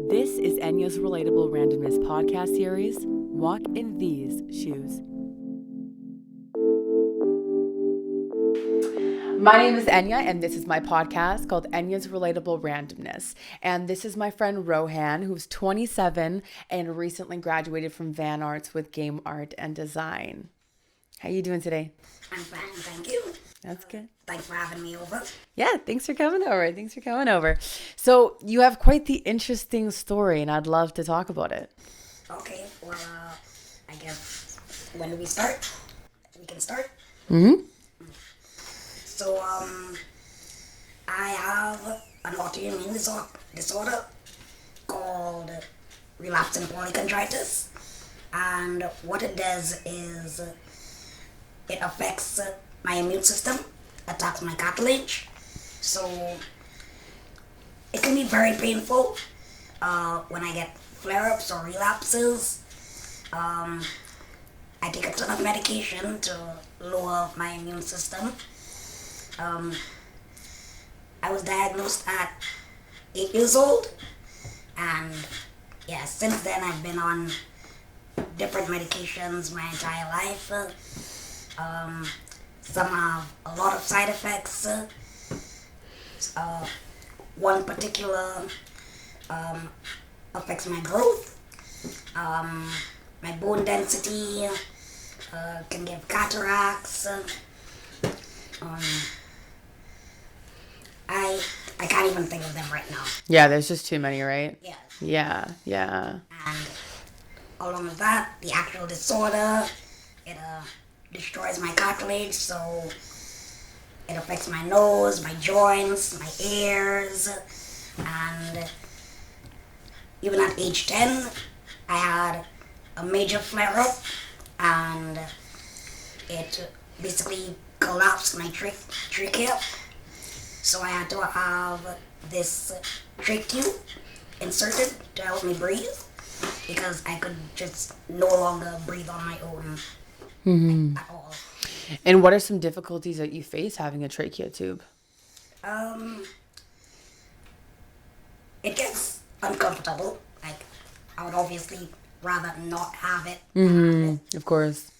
This is Enya's Relatable Randomness podcast series, Walk in These Shoes. My name is Enya, and this is my podcast called Enya's Relatable Randomness. And this is my friend Rohaan, who's 27 and recently graduated from Van Arts with game art and design. How you doing today? I'm fine, thank you. That's good. Thanks for having me over. Yeah, thanks for coming over. So you have quite the interesting story, and I'd love to talk about it. Okay, well, I guess when do we start? We can start. Mm-hmm. So, I have an autoimmune disorder called relapsing polychondritis, and what it does is it affects my immune system, attacks my cartilage, so it can be very painful when I get flare-ups or relapses. I take a ton of medication to lower my immune system. I was diagnosed at 8 years old, and yeah, since then I've been on different medications my entire life. Some have a lot of side effects. One particular affects my growth, my bone density, can give cataracts. I can't even think of them right now. Yeah, there's just too many, right? Yeah. Yeah. And along with that, the actual disorder, it destroys my cartilage, so it affects my nose, my joints, my ears, and even at age 10, I had a major flare-up, and it basically collapsed my trachea, so I had to have this trach tube inserted to help me breathe, because I could just no longer breathe on my own. Mm-hmm. At all. And what are some difficulties that you face having a trachea tube? It gets uncomfortable. Like, I would obviously rather not have it. Of course.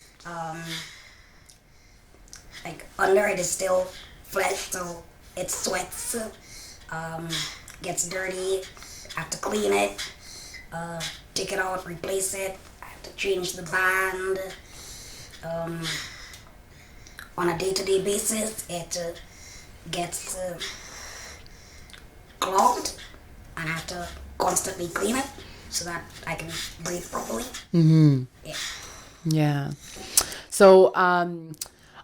Like, under it is still flesh, so it sweats, gets dirty. I have to clean it, take it out, replace it. I have to change the band. On a day-to-day basis, it gets clogged, and I have to constantly clean it so that I can breathe properly. Mm-hmm. Yeah. So,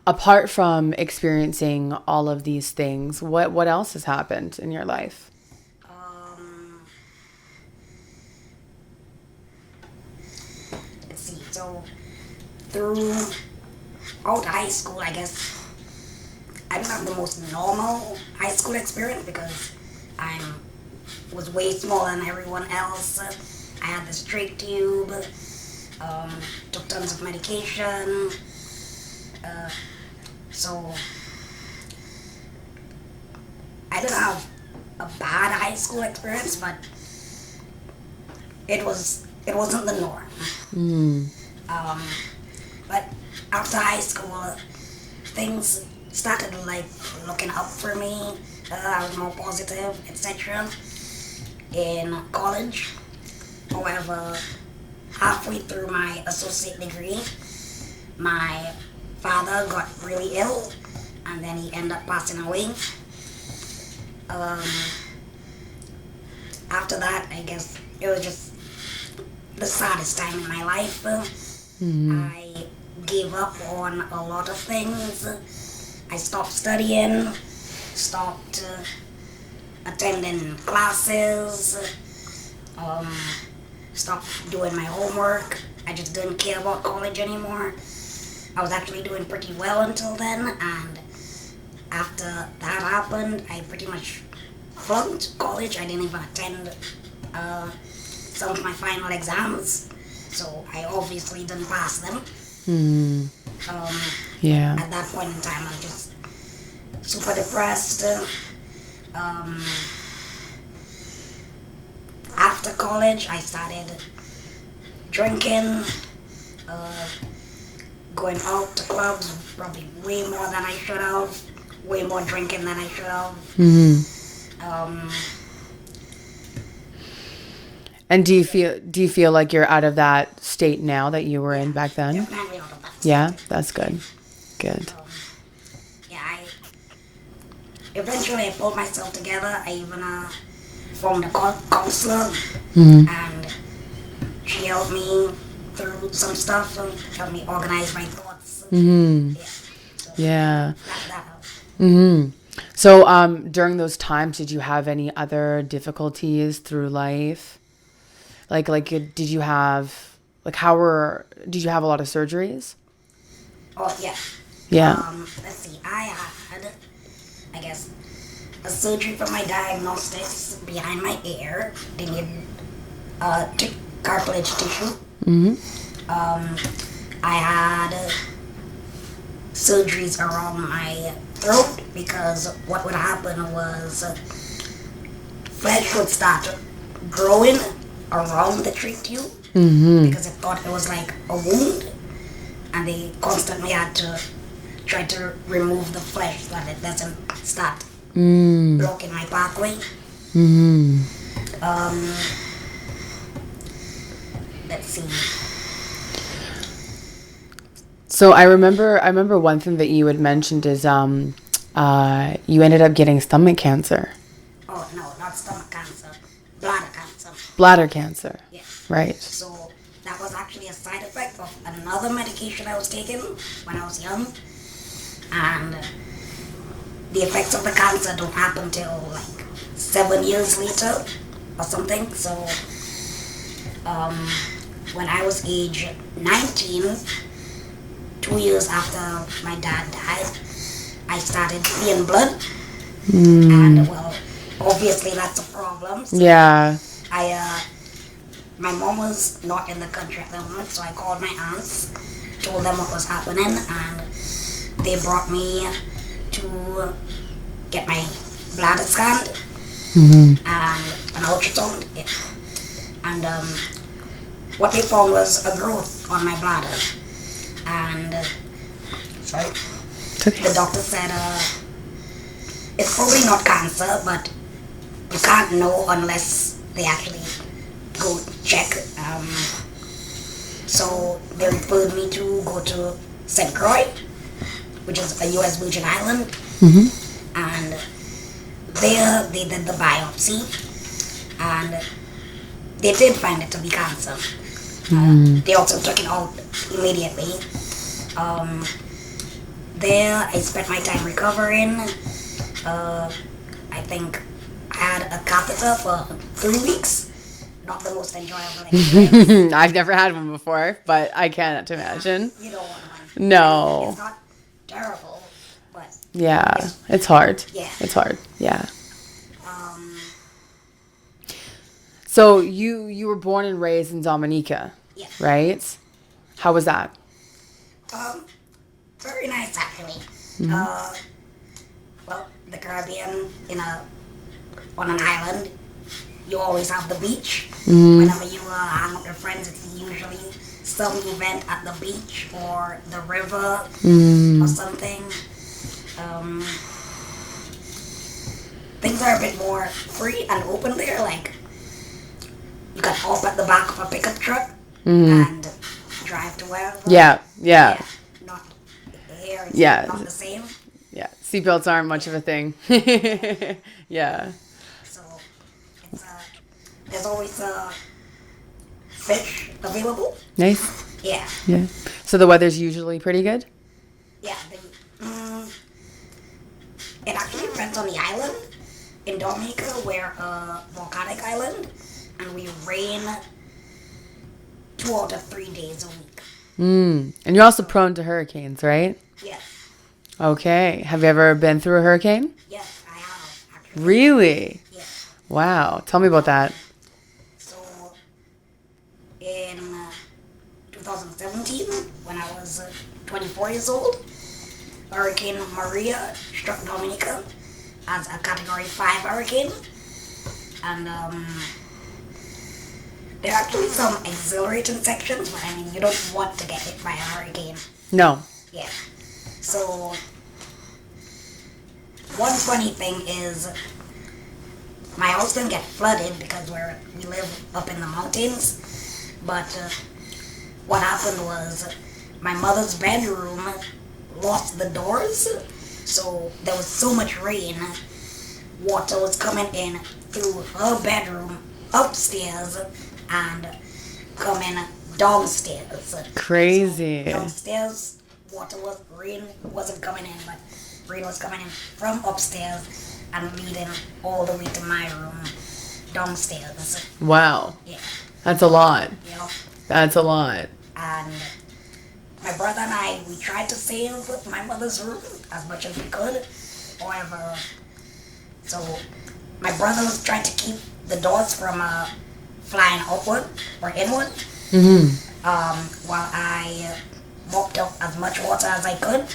apart from experiencing all of these things, what else has happened in your life? Let's see. So, throughout high school, I guess I don't have the most normal high school experience because I was way smaller than everyone else. I had this trach tube, took tons of medication, so I didn't have a bad high school experience, but it wasn't the norm. But after high school, things started like looking up for me. I was more positive, etc. in college. However, halfway through my associate degree, my father got really ill, and then he ended up passing away. After that, I guess it was just the saddest time in my life. I gave up on a lot of things. I stopped studying, stopped attending classes, stopped doing my homework. I just didn't care about college anymore. I was actually doing pretty well until then, and after that happened, I pretty much flunked college. I didn't even attend some of my final exams, so I obviously didn't pass them. At that point in time, I was just super depressed. after college, I started drinking, going out to clubs, probably way more than I should have, way more drinking than I should have. Um, And do you feel like you're out of that state now that you were in back then? definitely out of that. Yeah, that's good. Good. Yeah, eventually I pulled myself together. I even formed a counselor, and she helped me through some stuff and helped me organize my thoughts. Yeah, so Yeah. that helped. So during those times, did you have any other difficulties through life? Did you have did you have a lot of surgeries? Oh, yeah. Yeah. Let's see. I had, I guess, a surgery for my diagnostics behind my ear. They need cartilage tissue. I had surgeries around my throat because what would happen was flesh would start growing around the trach tube because it thought it was like a wound, and they constantly had to try to remove the flesh so that it doesn't start blocking my pathway. Let's see. So I remember one thing that you had mentioned is you ended up getting stomach cancer. Oh no, not stomach cancer, bladder cancer. Bladder cancer. Yeah. Right. So that was actually a side effect of another medication I was taking when I was young, and the effects of the cancer don't happen till like 7 years later or something. So when I was age 19, 2 years after my dad died, I started seeing blood, and well, obviously that's a problem. So Yeah. my mom was not in the country at the moment, so I called my aunts, told them what was happening, and they brought me to get my bladder scanned and an ultrasound. And what they found was a growth on my bladder. And sorry, the doctor said it's probably not cancer, but you can't know unless they actually go check. So they referred me to go to SUBCRIBE, which is a U.S. Virgin Island, and there they did the biopsy, and they did find it to be cancer. They also took it out immediately. There I spent my time recovering. I think I had a catheter for 3 weeks. Not the most enjoyable experience. I've never had one before, but I can't imagine. You don't want one. No. It's not terrible, but Yeah. It's hard. Yeah. It's hard. Yeah. So you were born and raised in Dominica, yeah. right? How was that? Very nice actually. Well, the Caribbean on an island, you always have the beach. Whenever you hang out with friends, it's usually some event at the beach or the river or something. Things are a bit more free and open there. Like you can hop at the back of a pickup truck and drive to wherever. Yeah. Not here. It's Yeah. not the same. Yeah. Seatbelts aren't much of a thing. Yeah. So it's there's always fish available. Nice. Yeah. Yeah. So the weather's usually pretty good? Yeah. It actually depends on the island. In Dominica, we're a volcanic island, and we rain 2 out of 3 days a week. And you're also prone to hurricanes, right? Yes. Okay. Have you ever been through a hurricane? Yes, I have actually. Really? Yes. Wow. Tell me about that. So in 2017, when I was 24 years old, Hurricane Maria struck Dominica as a Category 5 hurricane, and There are actually some exhilarating sections, but I mean, you don't want to get hit by a hurricane. No. Yeah. So, one funny thing is, my house didn't get flooded because we live up in the mountains. But what happened was, my mother's bedroom lost the doors, so there was so much rain, water was coming in through her bedroom upstairs and coming downstairs. Crazy. So downstairs, rain wasn't coming in, but rain was coming in from upstairs and leading all the way to my room downstairs. Wow. Yeah. That's a lot. You know? That's a lot. And my brother and I, we tried to save my mother's room as much as we could. However, so my brother was trying to keep the doors from flying upward or inward. While I mopped up as much water as I could.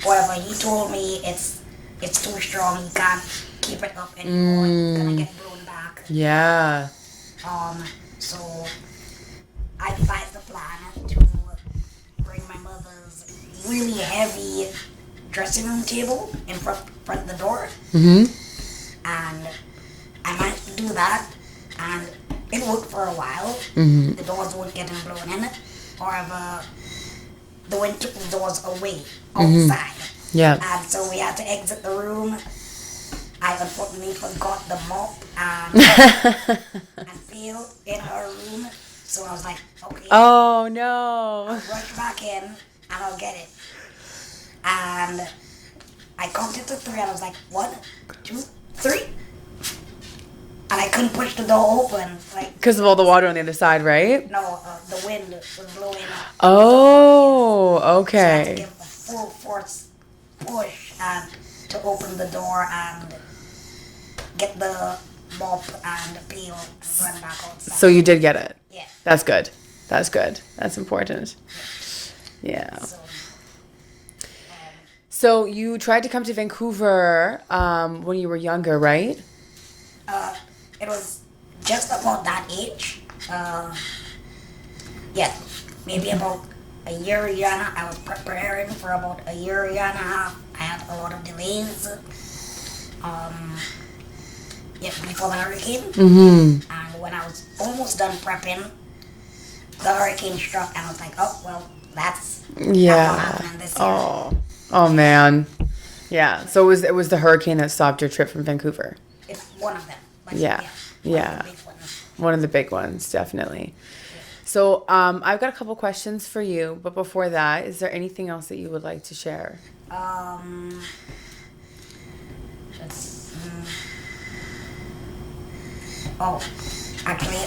However, he told me it's too strong. He can't keep it up anymore. It's gonna get blown back. Yeah. So I devised a plan to bring my mother's really heavy dressing room table in front of the door. And I managed to do that, and it worked for a while. The doors weren't getting blown in. However, the wind took the doors away outside. Yeah. And so we had to exit the room. I unfortunately forgot the mop and failed in her room. So I was like, okay. Oh no. Rush back in and I'll get it. And I counted to 3 and I was like, 1, 2, 3. And I couldn't push the door open. Because of all the water on the other side, right? No, the wind was blowing. Oh, okay. So I had to give a full force push and to open the door and get the mop and the pail and run back outside. So you did get it. Yeah. That's good. That's good. That's important. Yeah. So you tried to come to Vancouver when you were younger, right? It was just about that age. Yeah, maybe about a year and a half. I was preparing for about a year and a half. I had a lot of delays. Before the hurricane. And when I was almost done prepping, the hurricane struck, and I was like, oh, well, that's not happening this year. Oh man. Yeah. So it was the hurricane that stopped your trip from Vancouver. It's one of them. But Yeah. One of the big ones. One of the big ones, definitely. So I've got a couple questions for you, but before that, is there anything else that you would like to share? Actually,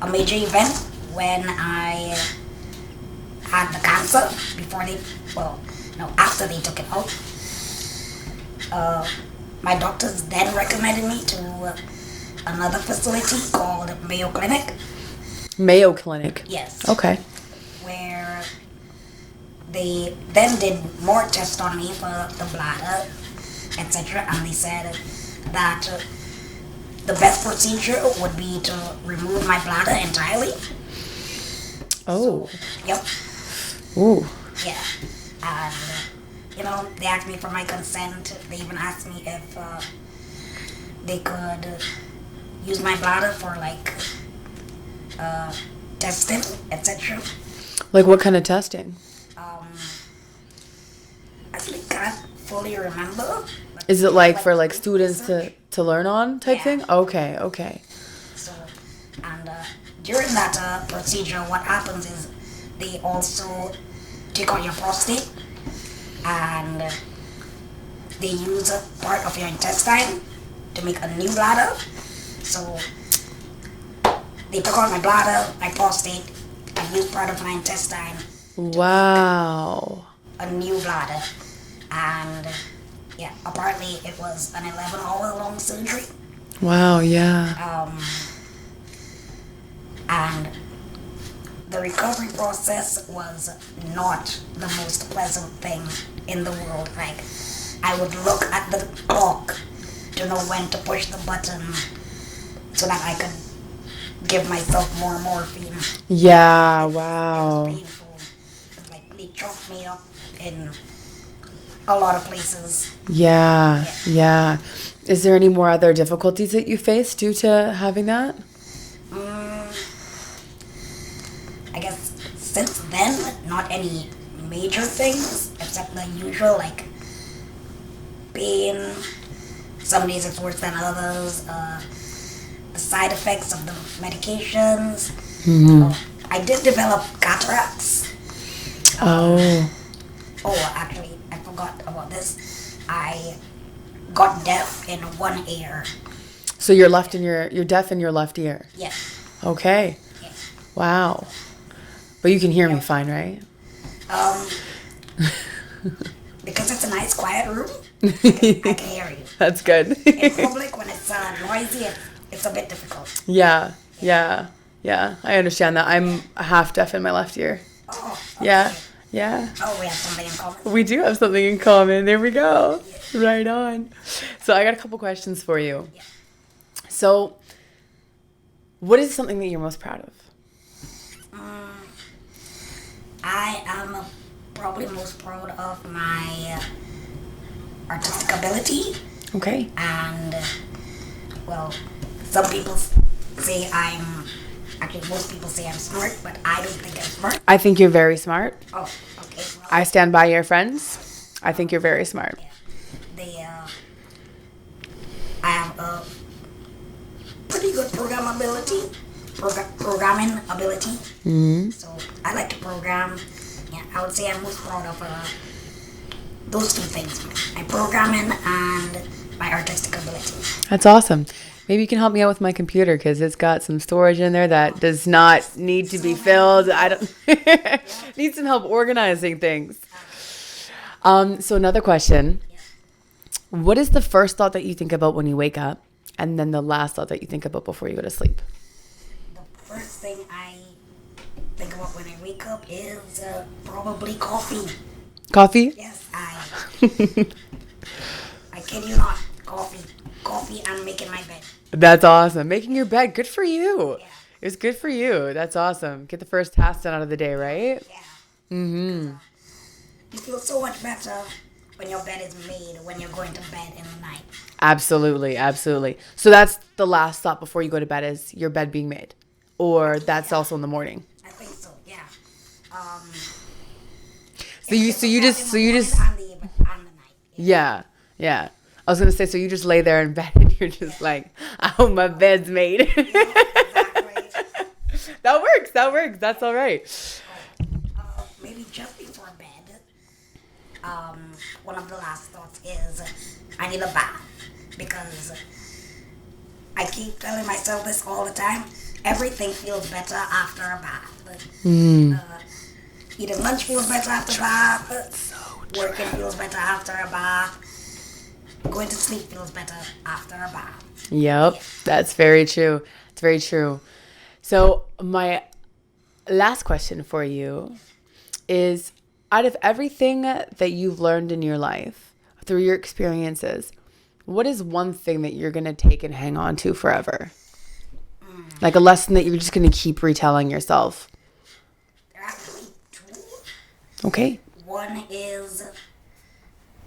a major event when I had the cancer after they took it out. My doctors then recommended me to another facility called Mayo Clinic. Mayo Clinic? Yes. Okay. Where they then did more tests on me for the bladder, etc. And they said that the best procedure would be to remove my bladder entirely. Oh. Yep. Ooh. Yeah. And, they asked me for my consent. They even asked me if they could use my bladder for, testing, etc. Like what kind of testing? Actually can't fully remember. Is it for students to learn on type thing? Okay. So, and during that procedure, what happens is they also take out your prostate and they use a part of your intestine to make a new bladder. So they took out my bladder, my prostate, and used part of my intestine. Wow. A new bladder. And yeah, apparently it was an 11-hour long surgery. Wow, yeah. And the recovery process was not the most pleasant thing in the world. I would look at the clock to know when to push the button so that I could give myself more morphine. Yeah, It was wow. painful. It's like they chopped me up in a lot of places. Yeah, yeah. Is there any more other difficulties that you face due to having that? Mm, I guess since then, not any major things except the usual like pain. Some days it's worse than others. The side effects of the medications. I did develop cataracts. Oh, Oh, actually, I forgot about this. I got deaf in one ear. so you're deaf in your left ear. Yes. Okay. Yes. Wow. But you can hear me fine, right? Um, because it's a nice, quiet room, I can hear you. That's good. In public, when it's noisy, it's a bit difficult. Yeah, yeah, yeah. I understand that. I'm half deaf in my left ear. Oh, okay. Yeah, yeah. Oh, we have something in common. We do have something in common. There we go. Right on. So I got a couple questions for you. Yeah. So, what is something that you're most proud of? I am probably most proud of my artistic ability, Okay. and well, some people say actually most people say I'm smart, but I don't think I'm smart. I think you're very smart. Oh, okay. Well, I stand by your friends. I think you're very smart. I have a pretty good programming ability. Mm-hmm. So I like to program. Yeah, I would say I'm most proud of those two things: my programming and my artistic ability. That's awesome. Maybe you can help me out with my computer because it's got some storage in there that does not need to be filled. I don't need some help organizing things. So another question. What is the first thought that you think about when you wake up? And then the last thought that you think about before you go to sleep? The first thing I think about when I wake up is probably coffee. Coffee? Yes, I kid you not, coffee and making my bed. That's awesome. Making your bed. Good for you. Yeah. It was good for you. That's awesome. Get the first task done out of the day, right? Yeah. Mm-hmm. You feel so much better when your bed is made when you're going to bed in the night. Absolutely. Absolutely. So that's the last thought before you go to bed is your bed being made. Or that's also in the morning. I think so. Yeah. So you just and the night. yeah. I was gonna say, so you just lay there in bed and you're just like, I hope my bed's made. Exactly. That works. That's all right. Maybe just before bed. One of the last thoughts is I need a bath because I keep telling myself this all the time. Everything feels better after a bath. Eating lunch feels better after a bath. Working feels better after a bath. Going to sleep feels better after a bath. Yep, that's very true. It's very true. So my last question for you is, out of everything that you've learned in your life through your experiences, what is one thing that you're going to take and hang on to forever? Like a lesson that you're just going to keep retelling yourself. There are actually two. Okay. One is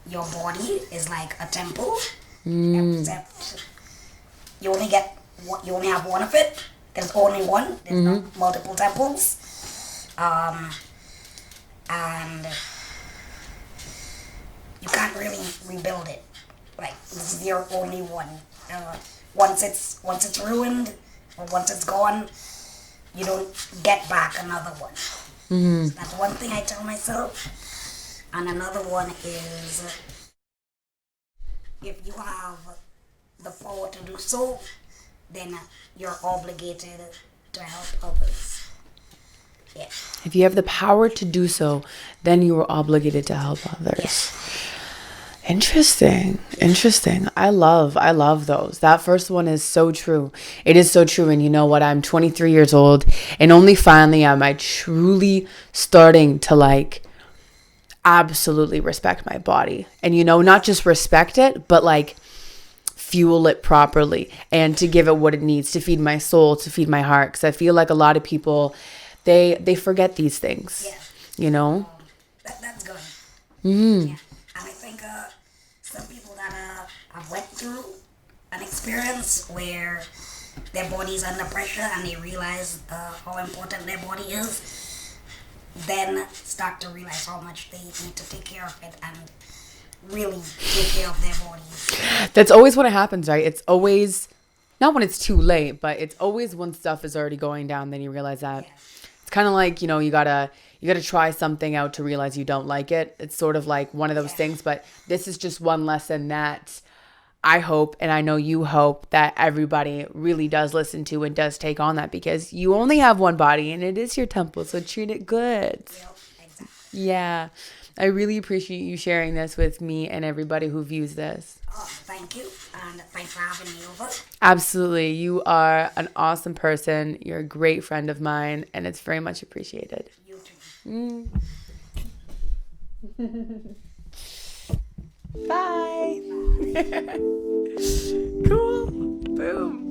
your body is like a temple, except you only have one of it. There's only one. There's not multiple temples, and you can't really rebuild it. Like this is your only one. Once it's ruined or once it's gone, you don't get back another one. So that's one thing I tell myself. And another one is, if you have the power to do so, then you're obligated to help others. Yeah. If you have the power to do so, then you are obligated to help others. Yeah. Interesting. I love those. That first one is so true. It is so true. And you know what? I'm 23 years old and only finally am I truly starting to like absolutely respect my body. And, you know, not just respect it, but like fuel it properly and to give it what it needs to feed my soul, to feed my heart. Because I feel like a lot of people, they forget these things, you know? That's good. Mm-hmm. Yeah. And I think some people that have went through an experience where their body's under pressure and they realize how important their body is, then start to realize how much they need to take care of it and really take care of their bodies. That's always what happens, right? It's always, not when it's too late, but it's always when stuff is already going down, then you realize that. Yeah. It's kind of like, you know, you gotta try something out to realize you don't like it. It's sort of like one of those things, but this is just one lesson that I hope, and I know you hope, that everybody really does listen to and does take on that, because you only have one body and it is your temple, so treat it good. Yep, exactly. Yeah. I really appreciate you sharing this with me and everybody who views this. Oh, thank you, and thanks for having me over. Absolutely. You are an awesome person. You're a great friend of mine, and it's very much appreciated. You too. Bye. Cool. Boom.